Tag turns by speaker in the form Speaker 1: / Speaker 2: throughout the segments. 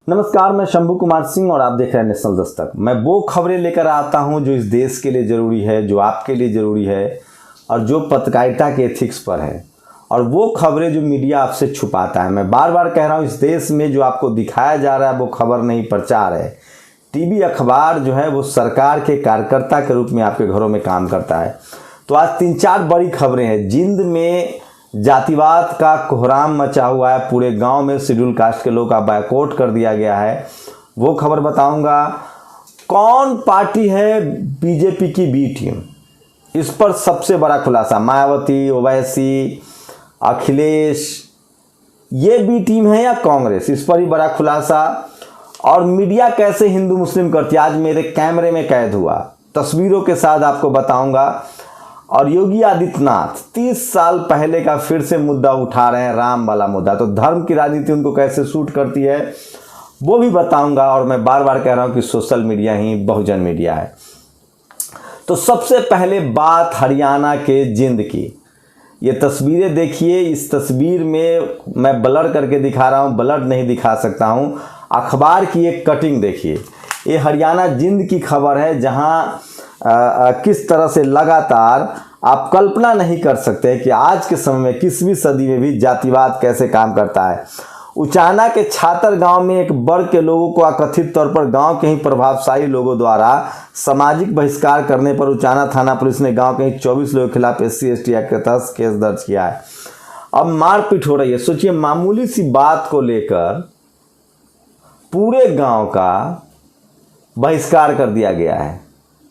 Speaker 1: नमस्कार, मैं शंभू कुमार सिंह और आप देख रहे हैं नेशनल दस्तक। मैं वो खबरें लेकर आता हूं जो इस देश के लिए ज़रूरी है, जो आपके लिए ज़रूरी है और जो पत्रकारिता के एथिक्स पर है, और वो खबरें जो मीडिया आपसे छुपाता है। मैं बार बार कह रहा हूं, इस देश में जो आपको दिखाया जा रहा है वो खबर नहीं, प्रचार है। टीवी अखबार जो है वो सरकार के कार्यकर्ता के रूप में आपके घरों में काम करता है। तो आज 3-4 बड़ी खबरें हैं। जिंद में जातिवाद का कोहराम मचा हुआ है, पूरे गांव में शेड्यूल कास्ट के लोग का बायकॉट कर दिया गया है, वो खबर बताऊंगा। कौन पार्टी है बीजेपी की बी टीम, इस पर सबसे बड़ा खुलासा। मायावती, ओवैसी, अखिलेश, ये बी टीम है या कांग्रेस, इस पर ही बड़ा खुलासा। और मीडिया कैसे हिंदू मुस्लिम करती है, आज मेरे कैमरे में कैद हुआ, तस्वीरों के साथ आपको बताऊंगा। और योगी आदित्यनाथ 30 साल पहले का फिर से मुद्दा उठा रहे हैं, राम वाला मुद्दा। तो धर्म की राजनीति उनको कैसे सूट करती है वो भी बताऊंगा। और मैं बार बार कह रहा हूं कि सोशल मीडिया ही बहुजन मीडिया है। तो सबसे पहले बात हरियाणा के जिंद की। ये तस्वीरें देखिए, इस तस्वीर में मैं ब्लर करके दिखा रहा हूं, ब्लर नहीं दिखा सकता हूं। अखबार की एक कटिंग देखिए, ये हरियाणा जिंद की खबर है, जहां किस तरह से लगातार आप कल्पना नहीं कर सकते कि आज के समय में 21वीं सदी में भी जातिवाद कैसे काम करता है। उचाना के छातर गांव में एक वर्ग के लोगों को कथित तौर पर गांव के ही प्रभावशाली लोगों द्वारा सामाजिक बहिष्कार करने पर उचाना थाना पुलिस ने गांव के ही 24 लोगों के खिलाफ SC/ST एक्ट के तहत केस दर्ज किया है। अब मारपीट हो रही है। सोचिए, मामूली सी बात को लेकर पूरे गांव का बहिष्कार कर दिया गया है।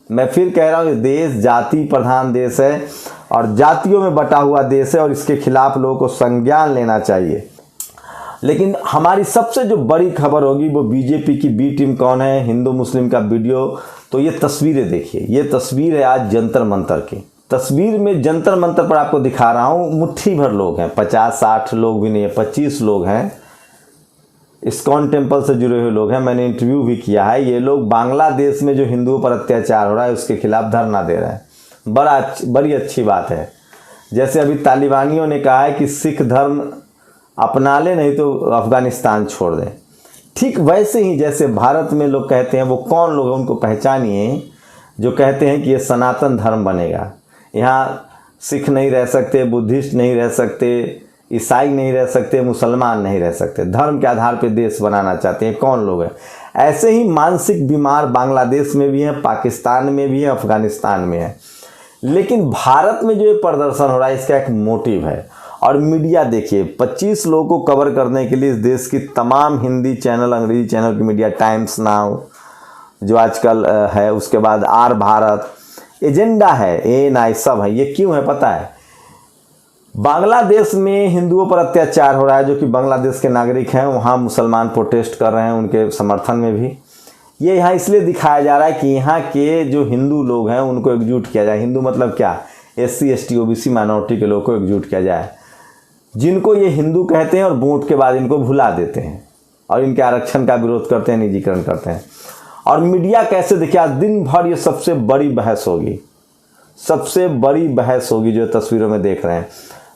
Speaker 1: मैं फिर कह रहा हूँ, ये देश जाति प्रधान देश है और जातियों में बटा हुआ देश है, और इसके खिलाफ लोगों को संज्ञान लेना चाहिए। लेकिन हमारी सबसे जो बड़ी खबर होगी वो बीजेपी की बी टीम कौन है, हिंदू मुस्लिम का वीडियो। तो ये तस्वीरें देखिए, ये तस्वीर है आज जंतर मंतर की। तस्वीर में जंतर मंतर पर आपको दिखा रहा हूँ, मुट्ठी भर लोग हैं, 50-60 लोग भी नहीं है, 25 लोग हैं। इस्कॉन टेम्पल से जुड़े हुए लोग हैं, मैंने इंटरव्यू भी किया है। ये लोग बांग्लादेश में जो हिंदुओं पर अत्याचार हो रहा है उसके खिलाफ धरना दे रहे हैं। बड़ी अच्छी बात है। जैसे अभी तालिबानियों ने कहा है कि सिख धर्म अपना ले, नहीं तो अफगानिस्तान छोड़ दें। ठीक वैसे ही जैसे भारत में लोग कहते हैं, वो कौन लोग हैं उनको पहचानिए, जो कहते हैं कि ये सनातन धर्म बनेगा, यहाँ सिख नहीं रह सकते, बुद्धिस्ट नहीं रह सकते, ईसाई नहीं रह सकते, मुसलमान नहीं रह सकते, धर्म के आधार पर देश बनाना चाहते हैं। कौन लोग हैं? ऐसे ही मानसिक बीमार बांग्लादेश में भी हैं, पाकिस्तान में भी हैं, अफगानिस्तान में है। लेकिन भारत में जो ये प्रदर्शन हो रहा है, इसका एक मोटिव है। और मीडिया देखिए, 25 लोगों को कवर करने के लिए इस देश की तमाम हिंदी चैनल, अंग्रेजी चैनल की मीडिया, टाइम्स नाउ जो आजकल है, उसके बाद आर भारत, एजेंडा है, ANI सब है। ये क्यों है पता है? बांग्लादेश में हिंदुओं पर अत्याचार हो रहा है, जो कि बांग्लादेश के नागरिक हैं, वहाँ मुसलमान प्रोटेस्ट कर रहे हैं उनके समर्थन में भी। ये यहाँ इसलिए दिखाया जा रहा है कि यहाँ के जो हिंदू लोग हैं उनको एकजुट किया जाए। हिंदू मतलब क्या? SC/ST OBC माइनॉरिटी के लोग को एकजुट किया जाए, जिनको ये हिंदू कहते हैं, और वोट के बाद इनको भुला देते हैं और इनके आरक्षण का विरोध करते हैं, निजीकरण करते हैं। और मीडिया कैसे देखिए, आज दिन भर ये सबसे बड़ी बहस होगी, सबसे बड़ी बहस होगी जो तस्वीरों में देख रहे हैं।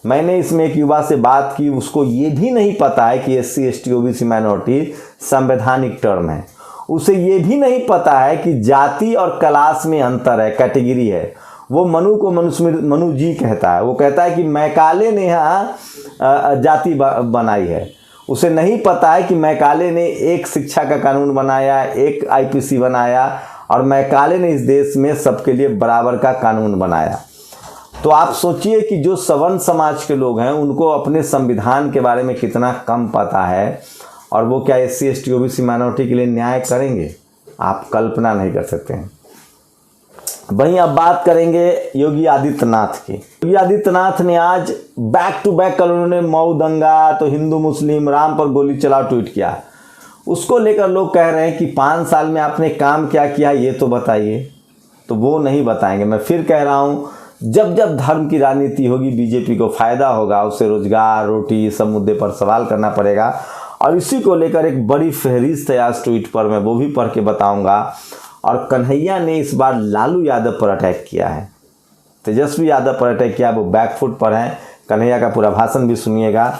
Speaker 1: मैंने इसमें एक युवा से बात की, उसको ये भी नहीं पता है कि SC/ST OBC माइनॉरिटी संवैधानिक टर्म है। उसे ये भी नहीं पता है कि जाति और क्लास में अंतर है, कैटेगरी है। वो मनु को मनु जी कहता है। वो कहता है कि मैकाले ने यहाँ जाति बनाई है। उसे नहीं पता है कि मैकाले ने एक शिक्षा का कानून बनाया, एक IPC बनाया, और मैकाले ने इस देश में सबके लिए बराबर का कानून बनाया। तो आप सोचिए कि जो सवर्ण समाज के लोग हैं उनको अपने संविधान के बारे में कितना कम पता है, और वो क्या SC/ST OBC माइनॉरिटी के लिए न्याय करेंगे? आप कल्पना नहीं कर सकते हैं। वहीं अब बात करेंगे योगी आदित्यनाथ की। योगी आदित्यनाथ ने आज बैक टू बैक कल उन्होंने मऊ दंगा, तो हिंदू मुस्लिम, राम पर गोली चलाओ ट्वीट किया। उसको लेकर लोग कह रहे हैं कि 5 साल में आपने काम क्या किया ये तो बताइए। तो वो नहीं बताएंगे। मैं फिर कह रहा हूँ, जब जब धर्म की राजनीति होगी बीजेपी को फायदा होगा, उससे रोजगार, रोटी, सब मुद्दे पर सवाल करना पड़ेगा। और इसी को लेकर एक बड़ी फहरिस्त है आज ट्वीट पर, मैं वो भी पढ़ के बताऊंगा। और कन्हैया ने इस बार लालू यादव पर अटैक किया है, तेजस्वी यादव पर अटैक किया, वो बैकफुट पर हैं। कन्हैया का पूरा भाषण भी सुनिएगा।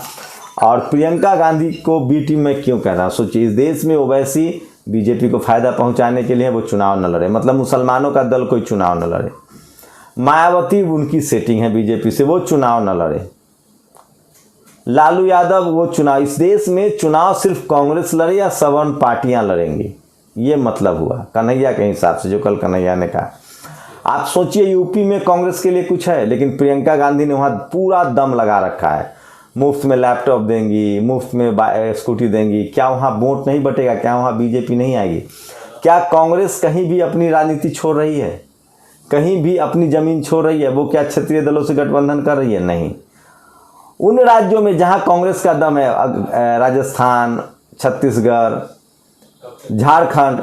Speaker 1: और प्रियंका गांधी को बी टीम में क्यों कह रहा हूँ, सोचिए इस देश में ओवैसी बीजेपी को फायदा पहुंचाने के लिए वो चुनाव न लड़े, मतलब मुसलमानों का दल कोई चुनाव न लड़े। मायावती उनकी सेटिंग है बीजेपी से, वो चुनाव न लड़े। लालू यादव वो चुनाव, इस देश में चुनाव सिर्फ कांग्रेस लड़े या सवर्ण पार्टियां लड़ेंगी, ये मतलब हुआ कन्हैया के हिसाब से, जो कल कन्हैया ने कहा। आप सोचिए यूपी में कांग्रेस के लिए कुछ है, लेकिन प्रियंका गांधी ने वहाँ पूरा दम लगा रखा है। मुफ्त में लैपटॉप देंगी, मुफ्त में स्कूटी देंगी। क्या वहाँ वोट नहीं बटेगा? क्या वहाँ बीजेपी नहीं आएगी? क्या कांग्रेस कहीं भी अपनी राजनीति छोड़ रही है? कहीं भी अपनी ज़मीन छोड़ रही है? वो क्या क्षेत्रीय दलों से गठबंधन कर रही है? नहीं। उन राज्यों में जहाँ कांग्रेस का दम है, राजस्थान, छत्तीसगढ़, झारखंड,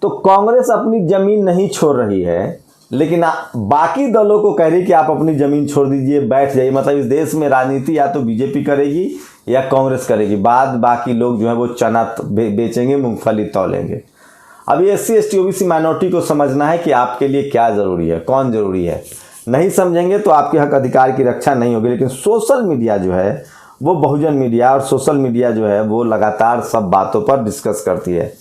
Speaker 1: तो कांग्रेस अपनी ज़मीन नहीं छोड़ रही है, लेकिन बाकी दलों को कह रही कि आप अपनी ज़मीन छोड़ दीजिए, बैठ जाइए। मतलब इस देश में राजनीति या तो बीजेपी करेगी या कांग्रेस करेगी, बाकी लोग जो है वो चना बेचेंगे, मूंगफली तौलेंगे। अभी SC ST OBC माइनॉरिटी को समझना है कि आपके लिए क्या ज़रूरी है, कौन ज़रूरी है। नहीं समझेंगे तो आपके हक अधिकार की रक्षा नहीं होगी। लेकिन सोशल मीडिया जो है वो बहुजन मीडिया और सोशल मीडिया जो है वो लगातार सब बातों पर डिस्कस करती है।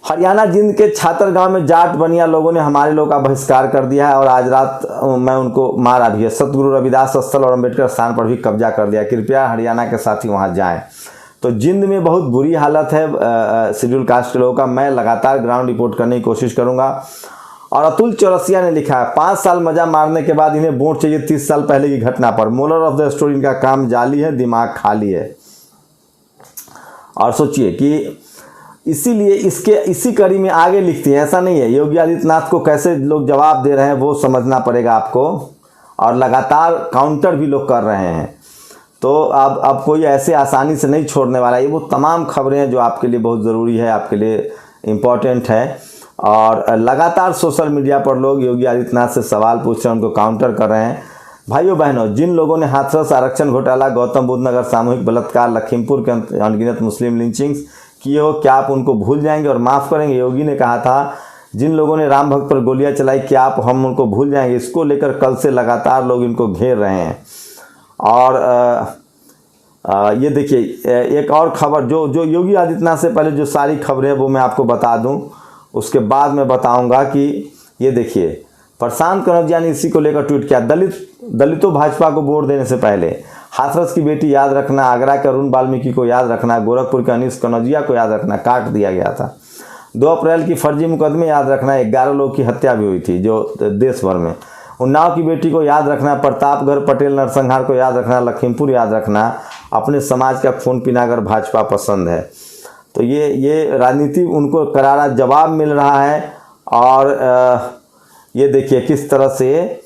Speaker 1: हरियाणा जिंद के छात्रगांव में जाट बनिया लोगों ने हमारे लोगों का बहिष्कार कर दिया है और आज रात मैं उनको मारा भी है। सतगुरु रविदास स्थल और अम्बेडकर स्थान पर भी कब्जा कर दिया। कृपया हरियाणा के साथी वहां जाएं। तो जिंद में बहुत बुरी हालत है शेड्यूल कास्ट के लोगों का। मैं लगातार ग्राउंड रिपोर्ट करने की कोशिश करूंगा। और अतुल चौरसिया ने लिखा है, 5 साल मजा मारने के बाद इन्हें वोट चाहिए 30 साल पहले की घटना पर। मोरल ऑफ द स्टोरी, इनका काम जाली है, दिमाग खाली है। और सोचिए कि इसीलिए इसी कड़ी में आगे लिखती है। ऐसा नहीं है, योगी आदित्यनाथ को कैसे लोग जवाब दे रहे हैं वो समझना पड़ेगा आपको, और लगातार काउंटर भी लोग कर रहे हैं। तो अब कोई ऐसे आसानी से नहीं छोड़ने वाला। ये वो तमाम खबरें हैं जो आपके लिए बहुत ज़रूरी है, आपके लिए इम्पोर्टेंट है। और लगातार सोशल मीडिया पर लोग योगी आदित्यनाथ से सवाल पूछ रहे हैं, उनको काउंटर कर रहे हैं। भाइयों बहनों, जिन लोगों ने हाथरस आरक्षण घोटाला, गौतम बुद्ध नगर सामूहिक बलात्कार, लखीमपुर के अनगिनत मुस्लिम लिंचिंग्स किए हो, क्या आप उनको भूल जाएंगे और माफ़ करेंगे? योगी ने कहा था, जिन लोगों ने राम भक्त पर गोलियां चलाई, क्या हम उनको भूल जाएंगे? इसको लेकर कल से लगातार लोग इनको घेर रहे हैं। और ये देखिए एक और खबर जो योगी आदित्यनाथ से पहले जो सारी खबरें हैं वो मैं आपको बता दूं, उसके बाद मैं बताऊंगा कि ये देखिए प्रशांत कनौजिया ने इसी को लेकर ट्वीट किया। दलितों भाजपा को वोट देने से पहले हाथरस की बेटी याद रखना, आगरा के अरुण वाल्मीकि को याद रखना, गोरखपुर के अनीस कनौजिया को याद रखना, काट दिया गया था। 2 अप्रैल की फर्जी मुकदमे याद रखना, 11 लोगों की हत्या भी हुई थी जो देश भर में। उन्नाव की बेटी को याद रखना, प्रतापगढ़ पटेल नरसंहार को याद रखना, लखीमपुर याद रखना। अपने समाज का खून पीना अगर भाजपा पसंद है तो ये राजनीति उनको करारा जवाब मिल रहा है। और ये देखिए किस तरह से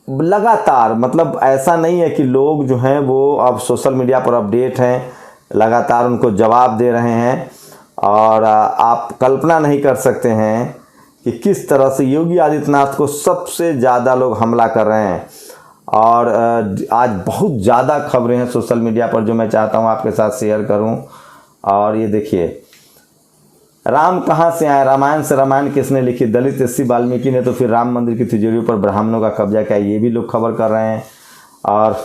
Speaker 1: लगातार, मतलब ऐसा नहीं है कि लोग जो हैं वो अब सोशल मीडिया पर अपडेट हैं, लगातार उनको जवाब दे रहे हैं। और आप कल्पना नहीं कर सकते हैं कि किस तरह से योगी आदित्यनाथ को सबसे ज़्यादा लोग हमला कर रहे हैं। और आज बहुत ज़्यादा खबरें हैं सोशल मीडिया पर जो मैं चाहता हूं आपके साथ शेयर करूं। और ये देखिए, राम कहाँ से आए? रामायण से रामायण किसने लिखी? दलित SC वाल्मीकि ने तो फिर राम मंदिर की तिजोरियों पर ब्राह्मणों का कब्जा किया, ये भी लोग खबर कर रहे हैं। और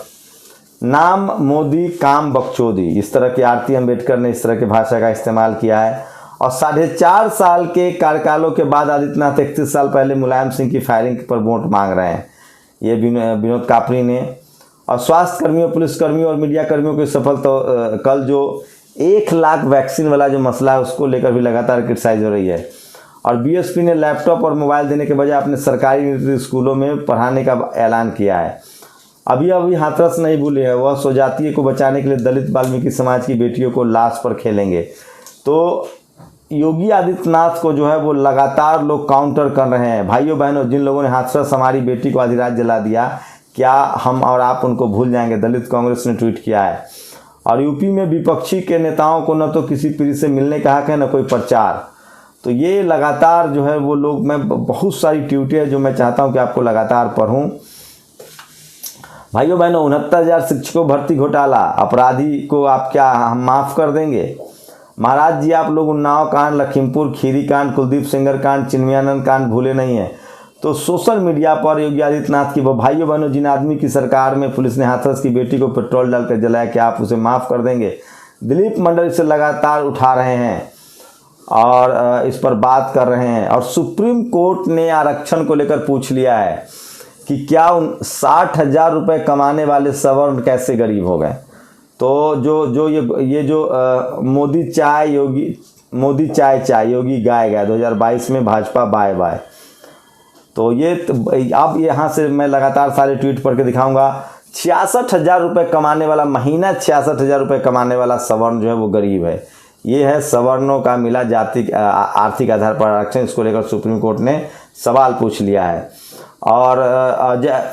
Speaker 1: नाम मोदी काम बकचोदी, इस तरह की आरती अम्बेडकर ने इस तरह की भाषा का इस्तेमाल किया है। और 4.5 साल के कार्यकालों के बाद आदित्यनाथ 31 साल पहले मुलायम सिंह की फायरिंग पर वोट मांग रहे हैं, ये विनोद कापरी ने। और स्वास्थ्य कर्मियों, पुलिसकर्मियों और मीडिया कर्मियों की सफलता, कल जो 1 लाख वैक्सीन वाला जो मसला है उसको लेकर भी लगातार क्रिटिसाइज हो रही है। और BSP ने लैपटॉप और मोबाइल देने के बजाय अपने सरकारी स्कूलों में पढ़ाने का ऐलान किया है। अभी हाथरस नहीं भूले हैं, वह स्वजातीय को बचाने के लिए दलित वाल्मीकि समाज की बेटियों को लाश पर खेलेंगे। तो योगी आदित्यनाथ को जो है वो लगातार लोग काउंटर कर रहे हैं। भाइयों बहनों, जिन लोगों ने हाथरस हमारी बेटी को आधी रात जला दिया, क्या हम और आप उनको भूल जाएंगे? दलित कांग्रेस ने ट्वीट किया है। और यूपी में विपक्षी के नेताओं को न तो किसी पीढ़ी से मिलने का हक है न कोई प्रचार। तो ये लगातार जो है वो लोग, मैं बहुत सारी ट्वीटें हैं जो मैं चाहता हूं कि आपको लगातार पढ़ूं। भाइयों बहनों, 69,000 शिक्षकों भर्ती घोटाला, अपराधी को आप क्या हम माफ़ कर देंगे? महाराज जी, आप लोग उन्नाव कांड, लखीमपुर खीरी कांड, कुलदीप सेंगर कांड, चिन्मयानंद कांड भूले नहीं हैं। तो सोशल मीडिया पर योगी आदित्यनाथ की वो भाइयों बहनों, जिन आदमी की सरकार में पुलिस ने हाथरस की बेटी को पेट्रोल डालकर जलाया, क्या आप उसे माफ़ कर देंगे? दिलीप मंडल इसे लगातार उठा रहे हैं और इस पर बात कर रहे हैं। और सुप्रीम कोर्ट ने आरक्षण को लेकर पूछ लिया है कि क्या 60,000 रुपये कमाने वाले सवर्ण कैसे गरीब हो गए। तो ये जो मोदी चाय योगी गाय गया 2022 में भाजपा बाय बाय। तो ये अब यहाँ से मैं लगातार सारे ट्वीट पढ़ के दिखाऊंगा। 66,000 रुपये कमाने वाला, महीना 66,000 रुपये कमाने वाला सवर्ण जो है वो गरीब है। ये है सवर्णों का मिला जाति आर्थिक आधार पर आरक्षण। इसको लेकर सुप्रीम कोर्ट ने सवाल पूछ लिया है और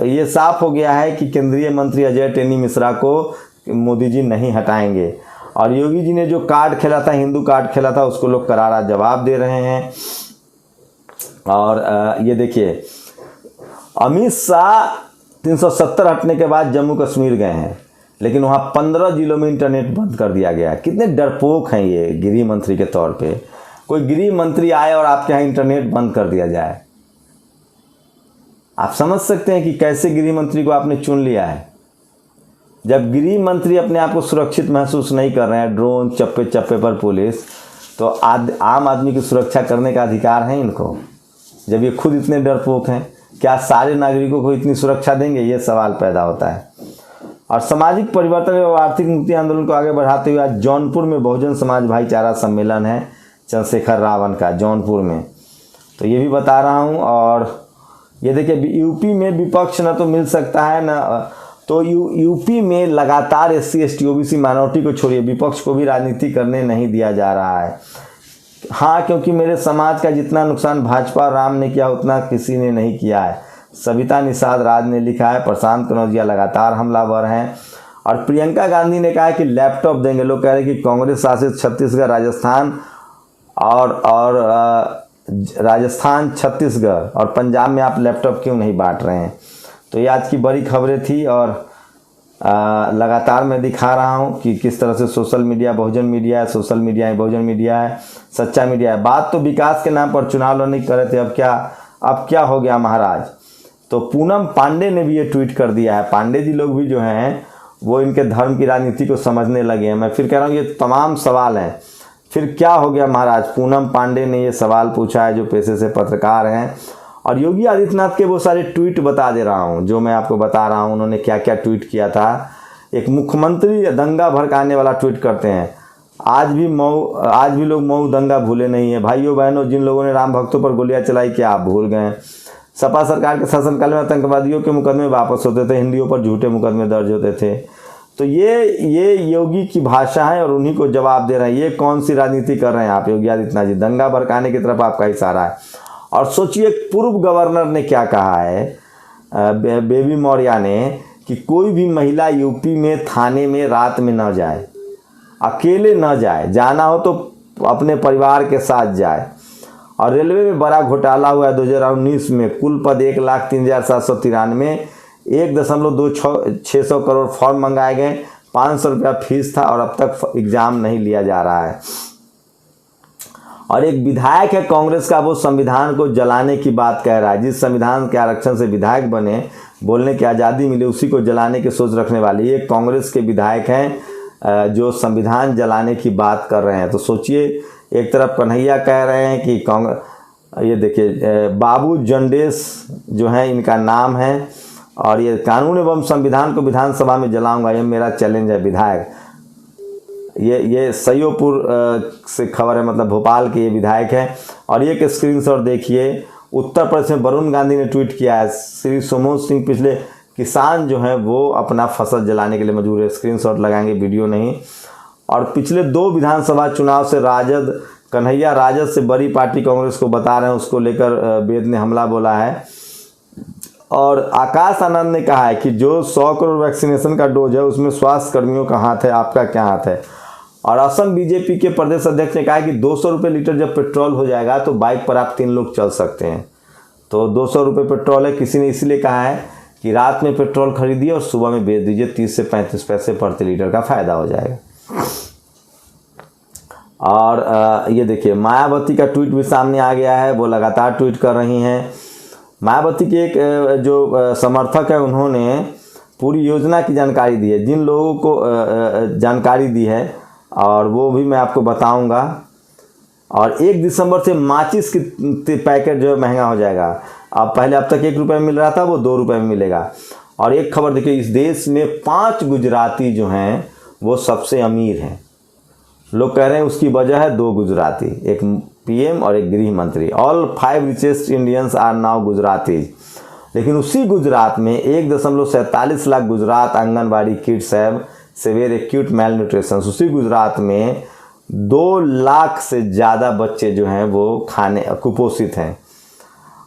Speaker 1: ये साफ हो गया है कि केंद्रीय मंत्री अजय टेनी मिश्रा को मोदी जी नहीं हटाएंगे। और योगी जी ने जो कार्ड खेला था, हिंदू कार्ड खेला था, उसको लोग करारा जवाब दे रहे हैं। और ये देखिए, अमित शाह 370 हटने के बाद जम्मू कश्मीर गए हैं, लेकिन वहाँ 15 जिलों में इंटरनेट बंद कर दिया गया। कितने डरपोक हैं ये गृह मंत्री के तौर पे। कोई गृह मंत्री आए और आपके यहाँ इंटरनेट बंद कर दिया जाए। आप समझ सकते हैं कि कैसे गृह मंत्री को आपने चुन लिया है। जब गृह मंत्री अपने आप को सुरक्षित महसूस नहीं कर रहे हैं, ड्रोन चप्पे चप्पे पर पुलिस, तो आम आदमी की सुरक्षा करने का अधिकार है इनको। जब ये खुद इतने डरपोक हैं, क्या सारे नागरिकों को इतनी सुरक्षा देंगे? ये सवाल पैदा होता है। और सामाजिक परिवर्तन एवं आर्थिक मुक्ति आंदोलन को आगे बढ़ाते हुए आज जौनपुर में बहुजन समाज भाईचारा सम्मेलन है चंद्रशेखर रावण का, जौनपुर में। तो ये भी बता रहा हूँ। और ये देखिए, यूपी में विपक्ष न तो मिल सकता है न, तो यूपी में लगातार SC ST OBC माइनॉरिटी को छोड़िए, विपक्ष को भी राजनीति करने नहीं दिया जा रहा है। हाँ, क्योंकि मेरे समाज का जितना नुकसान भाजपा और राम ने किया उतना किसी ने नहीं किया है। सविता निषाद राज ने लिखा है। प्रशांत कनौजिया लगातार हमलावर हैं। और प्रियंका गांधी ने कहा है कि लैपटॉप देंगे। लोग कह रहे हैं कि कांग्रेस शासित छत्तीसगढ़, राजस्थान, छत्तीसगढ़ और पंजाब में आप लैपटॉप क्यों नहीं बांट रहे हैं। तो ये आज की बड़ी खबरें थी और लगातार मैं दिखा रहा हूँ कि किस तरह से सोशल मीडिया बहुजन मीडिया है, सोशल मीडिया है बहुजन मीडिया है, सच्चा मीडिया है। बात तो विकास के नाम पर चुनाव लड़ने कर रहे थे, अब क्या हो गया महाराज। तो पूनम पांडे ने भी ये ट्वीट कर दिया है। पांडे जी लोग भी जो हैं वो इनके धर्म की राजनीति को समझने लगे हैं। मैं फिर कह रहा हूँ, ये तमाम सवाल हैं। फिर क्या हो गया महाराज। पूनम पांडे ने ये सवाल पूछा है, जो पेशे से पत्रकार हैं। और योगी आदित्यनाथ के वो सारे ट्वीट बता दे रहा हूँ जो मैं आपको बता रहा हूँ, उन्होंने क्या क्या ट्वीट किया था। एक मुख्यमंत्री दंगा भड़काने वाला ट्वीट करते हैं। आज भी लोग मऊ दंगा भूले नहीं है। भाइयों बहनों, जिन लोगों ने राम भक्तों पर गोलियां चलाई, क्या आप भूल गए? सपा सरकार के शासनकाल में आतंकवादियों के मुकदमे वापस होते थे, हिंदुओं पर झूठे मुकदमे दर्ज होते थे। तो ये योगी की भाषा है और उन्हीं को जवाब दे रहे हैं। ये कौन सी राजनीति कर रहे हैं आप योगी आदित्यनाथ जी? दंगा भड़काने की तरफ आपका इशारा है। और सोचिए, पूर्व गवर्नर ने क्या कहा है, बेबी मौर्य ने, कि कोई भी महिला यूपी में थाने में रात में न जाए, अकेले न जाए, जाना हो तो अपने परिवार के साथ जाए। और रेलवे में बड़ा घोटाला हुआ है 2019 में। कुल पद 1,03,793, 1.26 करोड़ फॉर्म मंगाए गए, 500 रुपया फीस था और अब तक एग्ज़ाम नहीं लिया जा रहा है। और एक विधायक है कांग्रेस का, वो संविधान को जलाने की बात कह रहा है। जिस संविधान के आरक्षण से विधायक बने, बोलने की आज़ादी मिले, उसी को जलाने की सोच रखने वाले ये कांग्रेस के विधायक हैं जो संविधान जलाने की बात कर रहे हैं। तो सोचिए, एक तरफ कन्हैया कह रहे हैं कि ये देखिए, बाबू जंडेस जो है इनका नाम है, और ये कानून एवं संविधान को विधानसभा में जलाऊंगा, ये मेरा चैलेंज है विधायक। ये सैयोपुर से खबर है, मतलब भोपाल के ये विधायक हैं। और ये एक स्क्रीनशॉट देखिए, उत्तर प्रदेश में वरुण गांधी ने ट्वीट किया है, श्री सोमोज सिंह पिछले किसान जो हैं वो अपना फसल जलाने के लिए मजबूर है। स्क्रीनशॉट लगाएंगे, वीडियो नहीं। और पिछले 2 विधानसभा चुनाव से कन्हैया राजद से बड़ी पार्टी कांग्रेस को बता रहे हैं, उसको लेकर वेद ने हमला बोला है। और आकाश आनंद ने कहा है कि जो 100 करोड़ वैक्सीनेशन का डोज है उसमें स्वास्थ्य कर्मियों का हाथ है, आपका क्या हाथ है। और असम बीजेपी के प्रदेश अध्यक्ष ने कहा कि 200 रुपये लीटर जब पेट्रोल हो जाएगा तो बाइक पर आप 3 लोग चल सकते हैं। तो 200 रुपये पेट्रोल है, किसी ने इसलिए कहा है कि रात में पेट्रोल खरीदिए और सुबह में बेच दीजिए, 30 से 35 पैसे प्रति लीटर का फ़ायदा हो जाएगा। और ये देखिए, मायावती का ट्वीट भी सामने आ गया है, वो लगातार ट्वीट कर रही हैं। मायावती के एक जो समर्थक है उन्होंने पूरी योजना की जानकारी दी है, जिन लोगों को जानकारी दी है और वो भी मैं आपको बताऊंगा। और 1 दिसंबर से माचिस की पैकेट जो है महंगा हो जाएगा। अब पहले अब तक 1 रुपये में मिल रहा था, वो 2 रुपये में मिलेगा। और एक खबर देखिए, इस देश में 5 गुजराती जो हैं वो सबसे अमीर हैं। लोग कह रहे हैं उसकी वजह है 2 गुजराती, एक पीएम और एक गृह मंत्री। All 5 richest Indians are now Gujaratis. लेकिन उसी गुजरात में 1.47 lakh Gujarat anganwadi kids have severe acute malnutrition. उसी गुजरात में 2 लाख से ज़्यादा बच्चे जो हैं वो कुपोषित हैं।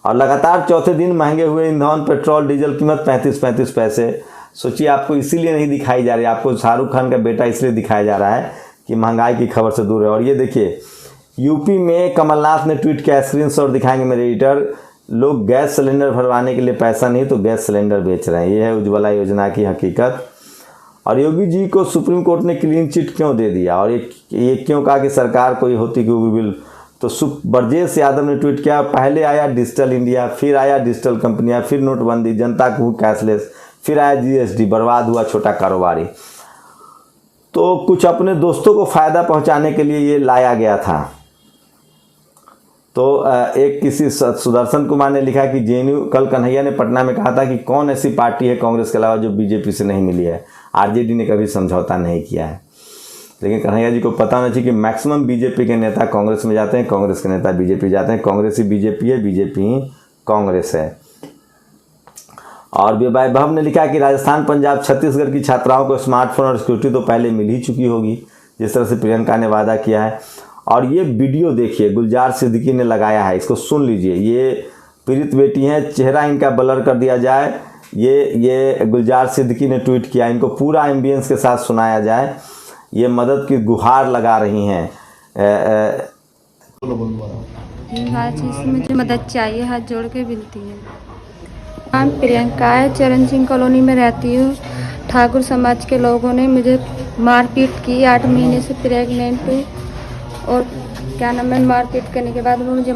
Speaker 1: और लगातार चौथे दिन महंगे हुए ईंधन, पेट्रोल, डीजल कीमत 35 पैसे। सोचिए, आपको इसीलिए नहीं दिखाई जा रही, आपको शाहरुख खान का बेटा इसलिए दिखाया जा रहा है कि महंगाई की खबर से दूर है। और ये देखिए, यूपी में कमलनाथ ने ट्वीट किया, स्क्रीनशॉट दिखाएंगे मेरे एडिटर। लोग गैस सिलेंडर भरवाने के लिए पैसा नहीं तो गैस सिलेंडर बेच रहे हैं। ये है उज्ज्वला योजना की हकीकत। और योगी जी को सुप्रीम कोर्ट ने क्लीन चिट क्यों दे दिया, और ये क्यों कहा कि सरकार कोई होती कि बिल। तो ब्रजेश यादव ने ट्वीट किया, पहले आया डिजिटल इंडिया, फिर आया डिजिटल कंपनियां, फिर नोटबंदी, जनता को कैशलेस, फिर आया जीएसटी, बर्बाद हुआ छोटा कारोबारी। तो कुछ अपने दोस्तों को फ़ायदा पहुंचाने के लिए ये लाया गया था। तो एक किसी सुदर्शन कुमार ने लिखा कि जेएनयू, कल कन्हैया ने पटना में कहा था कि कौन ऐसी पार्टी है कांग्रेस के अलावा जो बीजेपी से नहीं मिली है। आरजेडी ने कभी समझौता नहीं किया है। लेकिन कन्हैया जी को पता होना चाहिए कि मैक्सिमम बीजेपी के नेता कांग्रेस में जाते हैं, कांग्रेस के नेता बीजेपी जाते हैं। कांग्रेस ही बीजेपी है, बीजेपी ही कांग्रेस है। और वैभव ने लिखा कि राजस्थान, पंजाब, छत्तीसगढ़ की छात्राओं को स्मार्टफोन और सिक्योरिटी तो पहले मिल ही चुकी होगी, जिस तरह से प्रियंका ने वादा किया है। और ये वीडियो देखिए, गुलजार सिद्दीकी ने लगाया है, इसको सुन लीजिए। ये पीड़ित बेटी हैं, चेहरा इनका ब्लर कर दिया जाए। ये गुलजार सिद्दीकी ने ट्वीट किया, इनको पूरा एम्बियंस के साथ सुनाया जाए। ये मदद की गुहार लगा रही हैं।
Speaker 2: हर चीज़ से मुझे मदद चाहिए, हाथ जोड़ के विनती है। नाम प्रियंका है, चरण सिंह कॉलोनी में रहती हूँ। ठाकुर समाज के लोगों ने मुझे मारपीट की, 8 महीने से प्रेग्नेंट हूँ। और क्या नाम है, मारपीट करने के बाद वो मुझे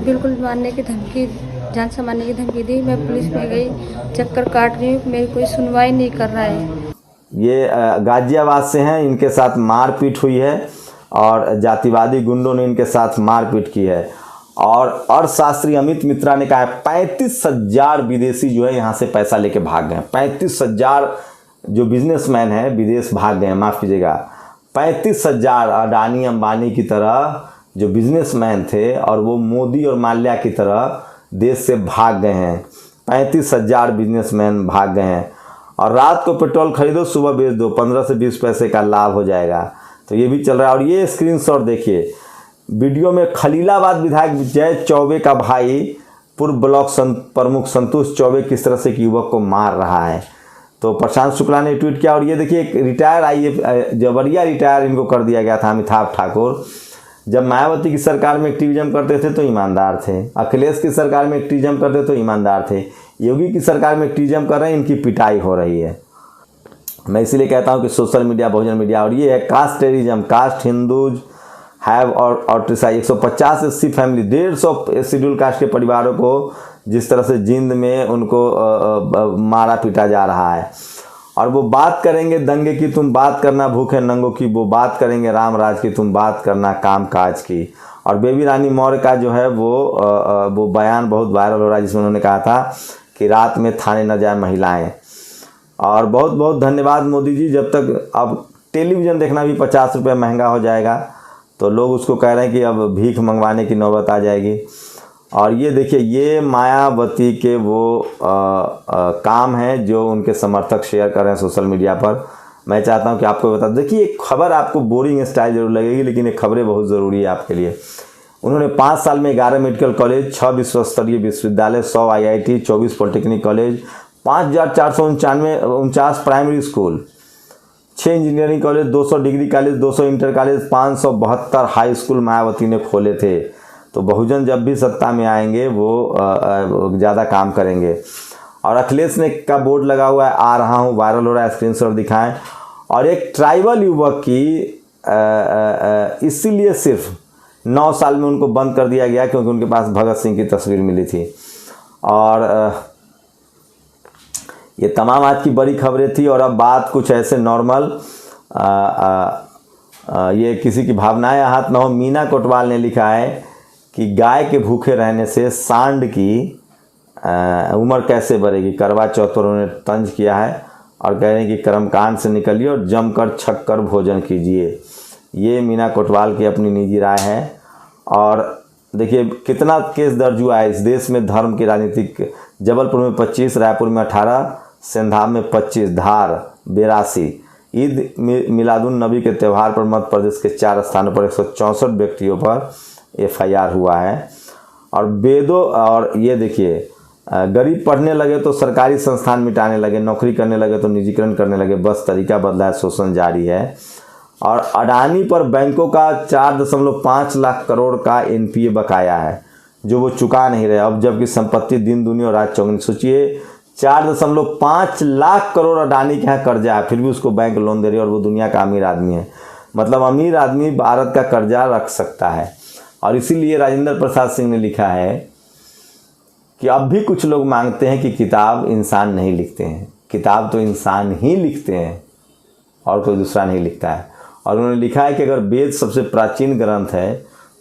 Speaker 2: बिल्कुल मारने की धमकी, जान से मारने की धमकी दी। मैं पुलिस में गई, चक्कर काट रही हूँ, मेरी कोई सुनवाई नहीं कर रहा है।
Speaker 1: ये गाजियाबाद से हैं, इनके साथ मारपीट हुई है और जातिवादी गुंडों ने इनके साथ मारपीट की है। और अर्थशास्त्री अमित मित्रा ने कहा है 35,000 विदेशी जो है यहाँ से पैसा लेके भाग गए। 35,000 जो बिजनेसमैन हैं विदेश भाग गए, माफ़ कीजिएगा, 35,000 अडानी अंबानी की तरह जो बिजनेसमैन थे और वो मोदी और माल्या की तरह देश से भाग गए हैं। 35,000 बिजनेसमैन भाग गए हैं। और रात को पेट्रोल खरीदो, सुबह बेच दो, 15 से 20 पैसे का लाभ हो जाएगा। तो ये भी चल रहा है। और ये स्क्रीनशॉट देखिए, वीडियो में खलीलाबाद विधायक जय चौबे का भाई पूर्व ब्लॉक प्रमुख संतोष चौबे किस तरह से एक युवक को मार रहा है। तो प्रशांत शुक्ला ने ट्वीट किया। और ये देखिए, एक रिटायर आईएएस, जबरिया रिटायर इनको कर दिया गया था, अमिताभ ठाकुर। जब मायावती की सरकार में एक्टिविज्म करते थे तो ईमानदार थे, अखिलेश की सरकार में एक्टिविज्म करते तो ईमानदार थे, योगी की सरकार में एक्टिविज्म कर रहे हैं, इनकी पिटाई हो रही है। मैं इसीलिए कहता हूं कि सोशल मीडिया, बहुजन मीडिया। और ये है caste terrorism, caste Hindus have और 150 SC फैमिली, 150 शेड्यूल कास्ट के परिवारों को जिस तरह से जिंद में उनको मारा पीटा जा रहा है। और वो बात करेंगे दंगे की, तुम बात करना भूखे नंगों की, वो बात करेंगे राम राज की, तुम बात करना काम काज की। और बेबी रानी मौर्य का जो है वो बयान बहुत वायरल हो रहा है, जिसमें उन्होंने कहा था कि रात में थाने न जाए महिलाएं। और बहुत बहुत धन्यवाद मोदी जी। जब तक अब टेलीविज़न देखना भी 50 रुपये महंगा हो जाएगा तो लोग उसको कह रहे हैं कि अब भीख मंगवाने की नौबत आ जाएगी। और ये देखिए, ये मायावती के वो काम हैं जो उनके समर्थक शेयर कर रहे हैं सोशल मीडिया पर। मैं चाहता हूं कि आपको बता, देखिए एक खबर आपको बोरिंग स्टाइल जरूर लगेगी, लेकिन ये खबरें बहुत ज़रूरी है आपके लिए। उन्होंने 5 साल में 11 मेडिकल कॉलेज, 6 विश्व स्तरीय विश्वविद्यालय, 100 IIT, 24 polytechnic college, 5,449 primary school, 6 engineering college, 200 degree college, 200 inter college, 572 high school Mayawati ने खोले थे। तो बहुजन जब भी सत्ता में आएंगे वो ज़्यादा काम करेंगे। और अखिलेश ने का बोर्ड लगा हुआ है, आ रहा हूँ, वायरल हो रहा है, स्क्रीनशॉट दिखाएं। और एक ट्राइबल युवक की इसीलिए सिर्फ 9 साल में उनको बंद कर दिया गया क्योंकि उनके पास भगत सिंह की तस्वीर मिली थी। और ये तमाम आज की बड़ी खबरें थी। और अब बात कुछ ऐसे नॉर्मल, ये किसी की भावनाएं आहत ना हो। मीना कोटवाल ने लिखा है कि गाय के भूखे रहने से सांड की उम्र कैसे बढ़ेगी। करवा चौथ पर उन्होंने तंज किया है और कह रहे हैं कि कर्मकांड से निकलिए और जमकर छक्कर भोजन कीजिए। ये मीना कोटवाल की अपनी निजी राय है। और देखिए कितना केस दर्ज हुआ है इस देश में धर्म की राजनीतिक। जबलपुर में 25, रायपुर में 18, सेंधाम में 25, धार 82। ईद मिलादुन नबी के त्यौहार पर मध्य प्रदेश के 4 स्थानों पर 164 व्यक्तियों पर FIR हुआ है। और वेदों, और ये देखिए गरीब पढ़ने लगे तो सरकारी संस्थान मिटाने लगे, नौकरी करने लगे तो निजीकरण करने लगे, बस तरीका बदला है, शोषण जारी है। और अडानी पर बैंकों का 4.5 लाख करोड़ का NPA बकाया है जो वो चुका नहीं रहे अब, जबकि संपत्ति दिन दुनी और रात चौगनी। सोचिए 4.5 लाख करोड़ अडानी के यहाँ कर्जा है, फिर भी उसको बैंक लोन दे रही है और वो दुनिया का अमीर आदमी है। मतलब अमीर आदमी भारत का कर्जा रख सकता है। और इसीलिए राजेंद्र प्रसाद सिंह ने लिखा है कि अब भी कुछ लोग मांगते हैं कि किताब इंसान नहीं लिखते हैं। किताब तो इंसान ही लिखते हैं और कोई दूसरा नहीं लिखता है। और उन्होंने लिखा है कि अगर वेद सबसे प्राचीन ग्रंथ है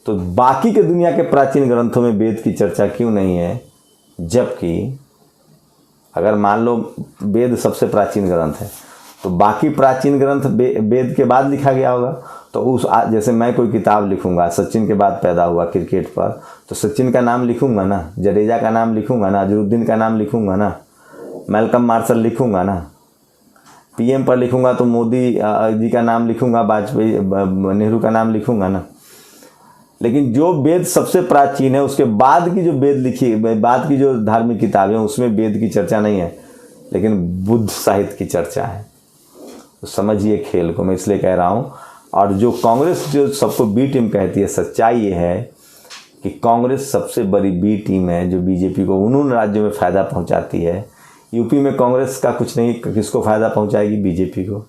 Speaker 1: तो बाकी के दुनिया के प्राचीन ग्रंथों में वेद की चर्चा क्यों नहीं है, जबकि अगर मान लो वेद सबसे प्राचीन ग्रंथ है तो बाकी प्राचीन ग्रंथ वेद के बाद लिखा गया होगा। तो उस जैसे मैं कोई किताब लिखूंगा, सचिन के बाद पैदा हुआ क्रिकेट पर, तो सचिन का नाम लिखूंगा ना, जडेजा का नाम लिखूंगा ना, अजरुद्दीन का नाम लिखूंगा ना, मैल्कम मार्शल लिखूंगा ना, PM पर लिखूंगा तो मोदी जी का नाम लिखूंगा, वाजपेयी नेहरू का नाम लिखूंगा ना। लेकिन जो वेद सबसे प्राचीन है उसके बाद की जो वेद लिखी, बाद की जो धार्मिक किताबें उसमें वेद की चर्चा नहीं है, लेकिन बुद्ध साहित्य की चर्चा है। तो समझिए खेल को, मैं इसलिए कह रहा हूँ। और जो कांग्रेस जो सबको B टीम कहती है, सच्चाई ये है कि कांग्रेस सबसे बड़ी B टीम है जो बीजेपी को उन राज्यों में फ़ायदा पहुंचाती है। यूपी में कांग्रेस का कुछ नहीं, किसको फ़ायदा पहुंचाएगी? बीजेपी को।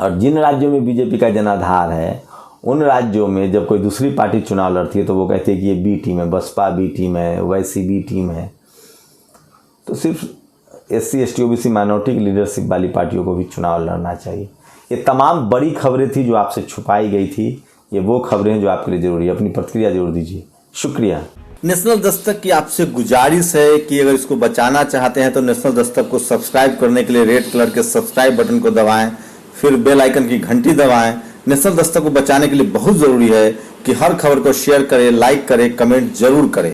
Speaker 1: और जिन राज्यों में बीजेपी का जनाधार है उन राज्यों में जब कोई दूसरी पार्टी चुनाव लड़ती है तो वो कहती है कि ये B टीम है, बसपा B टीम है, वैसी B टीम है। तो सिर्फ SC ST OBC माइनॉरिटी की लीडरशिप वाली पार्टियों को भी चुनाव लड़ना चाहिए। ये तमाम बड़ी खबरें थी जो आपसे छुपाई गई थी। ये वो खबरें हैं जो आपके लिए जरूरी है। अपनी प्रतिक्रिया जरूर दीजिए। शुक्रिया। नेशनल दस्तक की आपसे गुजारिश है कि अगर इसको बचाना चाहते हैं तो नेशनल दस्तक को सब्सक्राइब करने के लिए रेड कलर के सब्सक्राइब बटन को दबाएं, फिर बेल आइकन की घंटी दबाएं। नेशनल दस्तक को बचाने के लिए बहुत जरूरी है कि हर खबर को शेयर करें, लाइक करें, कमेंट जरूर करें।